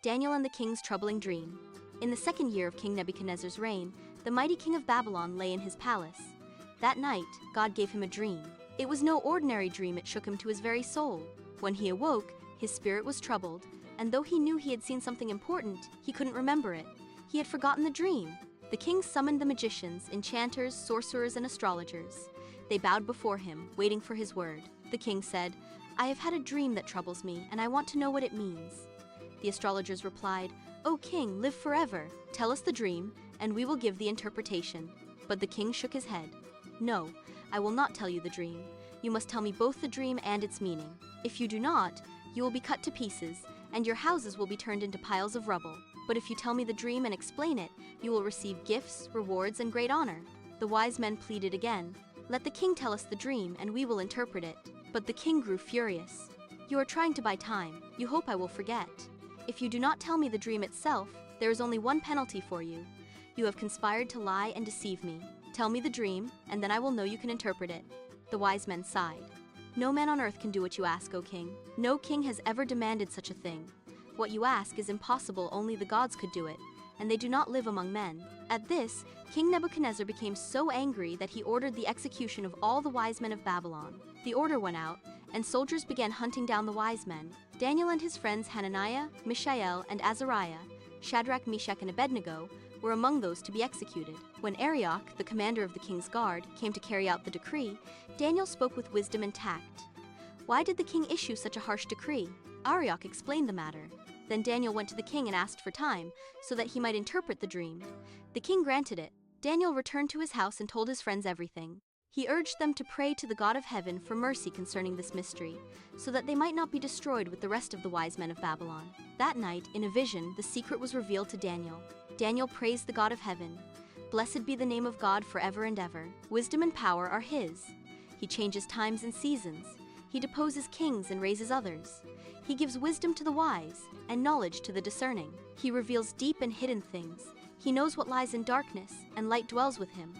Daniel and the King's Troubling Dream. In the second year of King Nebuchadnezzar's reign, the mighty king of Babylon lay in his palace. That night, God gave him a dream. It was no ordinary dream, it shook him to his very soul. When he awoke, his spirit was troubled, and though he knew he had seen something important, he couldn't remember it. He had forgotten the dream. The king summoned the magicians, enchanters, sorcerers, and astrologers. They bowed before him, waiting for his word. The king said, "I have had a dream that troubles me, and I want to know what it means." The astrologers replied, "O king, live forever. Tell us the dream, and we will give the interpretation." But the king shook his head. "No, I will not tell you the dream. You must tell me both the dream and its meaning. If you do not, you will be cut to pieces, and your houses will be turned into piles of rubble. But if you tell me the dream and explain it, you will receive gifts, rewards, and great honor." The wise men pleaded again, "Let the king tell us the dream, and we will interpret it." But the king grew furious. "You are trying to buy time. You hope I will forget. If you do not tell me the dream itself, there is only one penalty for you. You have conspired to lie and deceive me. Tell me the dream, and then I will know you can interpret it." The wise men sighed. "No man on earth can do what you ask, O king. No king has ever demanded such a thing. What you ask is impossible, only the gods could do it, and they do not live among men." At this, King Nebuchadnezzar became so angry that he ordered the execution of all the wise men of Babylon. The order went out, and soldiers began hunting down the wise men. Daniel and his friends Hananiah, Mishael, and Azariah, Shadrach, Meshach, and Abednego, were among those to be executed. When Arioch, the commander of the king's guard, came to carry out the decree, Daniel spoke with wisdom and tact. Why did the king issue such a harsh decree? Arioch explained the matter. Then Daniel went to the king and asked for time, so that he might interpret the dream. The king granted it. Daniel returned to his house and told his friends everything. He urged them to pray to the God of heaven for mercy concerning this mystery, so that they might not be destroyed with the rest of the wise men of Babylon. That night, in a vision, the secret was revealed to Daniel. Daniel praised the God of heaven. "Blessed be the name of God forever and ever. Wisdom and power are his. He changes times and seasons. He deposes kings and raises others. He gives wisdom to the wise and knowledge to the discerning. He reveals deep and hidden things. He knows what lies in darkness, and light dwells with him.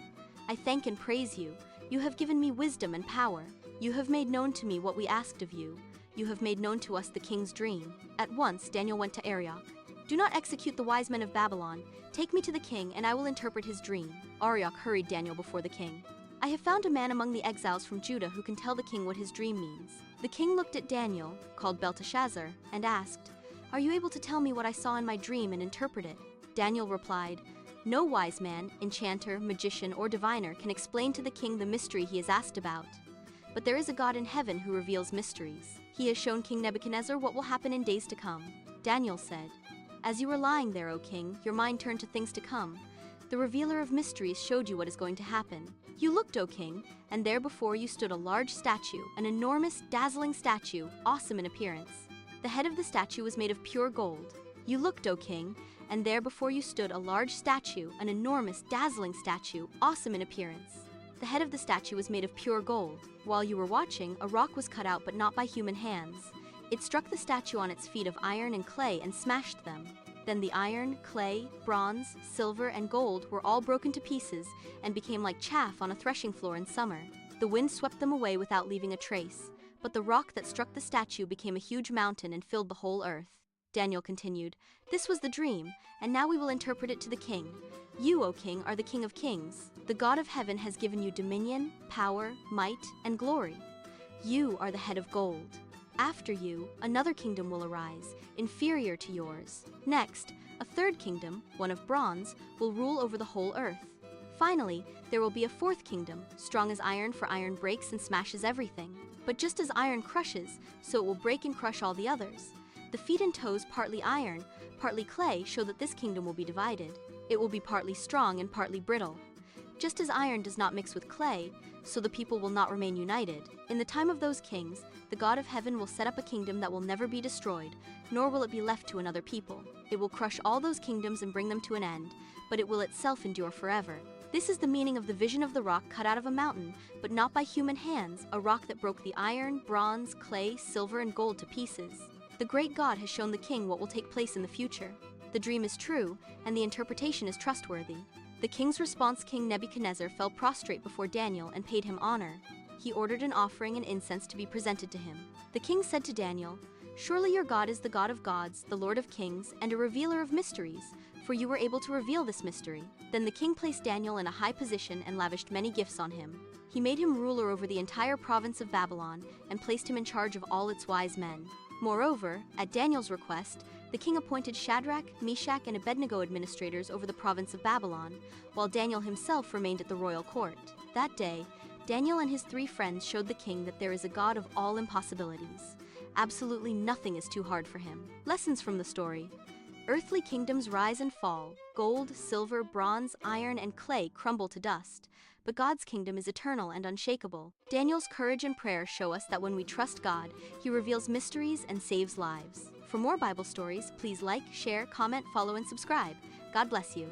I thank and praise you. You have given me wisdom and power. You have made known to me what we asked of you. You have made known to us the king's dream." At once Daniel went to Arioch. "Do not execute the wise men of Babylon. Take me to the king, and I will interpret his dream." Arioch hurried Daniel before the king. "I have found a man among the exiles from Judah who can tell the king what his dream means." The king looked at Daniel, called Belteshazzar, and asked, "Are you able to tell me what I saw in my dream and interpret it?" Daniel replied, "No wise man, enchanter, magician, or diviner can explain to the king the mystery he is asked about. But there is a God in heaven who reveals mysteries. He has shown King Nebuchadnezzar what will happen in days to come." Daniel said, "As you were lying there, O king, your mind turned to things to come. The revealer of mysteries showed you what is going to happen. You looked, O king, and there before you stood a large statue, an enormous, dazzling statue, awesome in appearance. The head of the statue was made of pure gold. You looked, O king, and there before you stood a large statue, an enormous, dazzling statue, awesome in appearance. The head of the statue was made of pure gold. While you were watching, a rock was cut out, but not by human hands. It struck the statue on its feet of iron and clay and smashed them. Then the iron, clay, bronze, silver, and gold were all broken to pieces and became like chaff on a threshing floor in summer. The wind swept them away without leaving a trace, but the rock that struck the statue became a huge mountain and filled the whole earth." Daniel continued, "This was the dream, and now we will interpret it to the king. You, O king, are the king of kings. The God of heaven has given you dominion, power, might, and glory. You are the head of gold. After you, another kingdom will arise, inferior to yours. Next, a third kingdom, one of bronze, will rule over the whole earth. Finally, there will be a fourth kingdom, strong as iron, for iron breaks and smashes everything. But just as iron crushes, so it will break and crush all the others. The feet and toes, partly iron, partly clay, show that this kingdom will be divided. It will be partly strong and partly brittle. Just as iron does not mix with clay, so the people will not remain united. In the time of those kings, the God of heaven will set up a kingdom that will never be destroyed, nor will it be left to another people. It will crush all those kingdoms and bring them to an end, but it will itself endure forever. This is the meaning of the vision of the rock cut out of a mountain, but not by human hands, a rock that broke the iron, bronze, clay, silver, and gold to pieces. The great God has shown the king what will take place in the future. The dream is true, and the interpretation is trustworthy." The king's response: King Nebuchadnezzar fell prostrate before Daniel and paid him honor. He ordered an offering and incense to be presented to him. The king said to Daniel, Surely your God is the God of gods, the Lord of kings, and a revealer of mysteries, for you were able to reveal this mystery." Then the king placed Daniel in a high position and lavished many gifts on him. He made him ruler over the entire province of Babylon and placed him in charge of all its wise men. Moreover, at Daniel's request, the king appointed Shadrach, Meshach, and Abednego administrators over the province of Babylon, while Daniel himself remained at the royal court. That day, Daniel and his 3 friends showed the king that there is a God of all impossibilities. Absolutely nothing is too hard for him. Lessons from the story. Earthly kingdoms rise and fall. Gold, silver, bronze, iron, and clay crumble to dust. But God's kingdom is eternal and unshakable. Daniel's courage and prayer show us that when we trust God, He reveals mysteries and saves lives. For more Bible stories, please like, share, comment, follow, and subscribe. God bless you.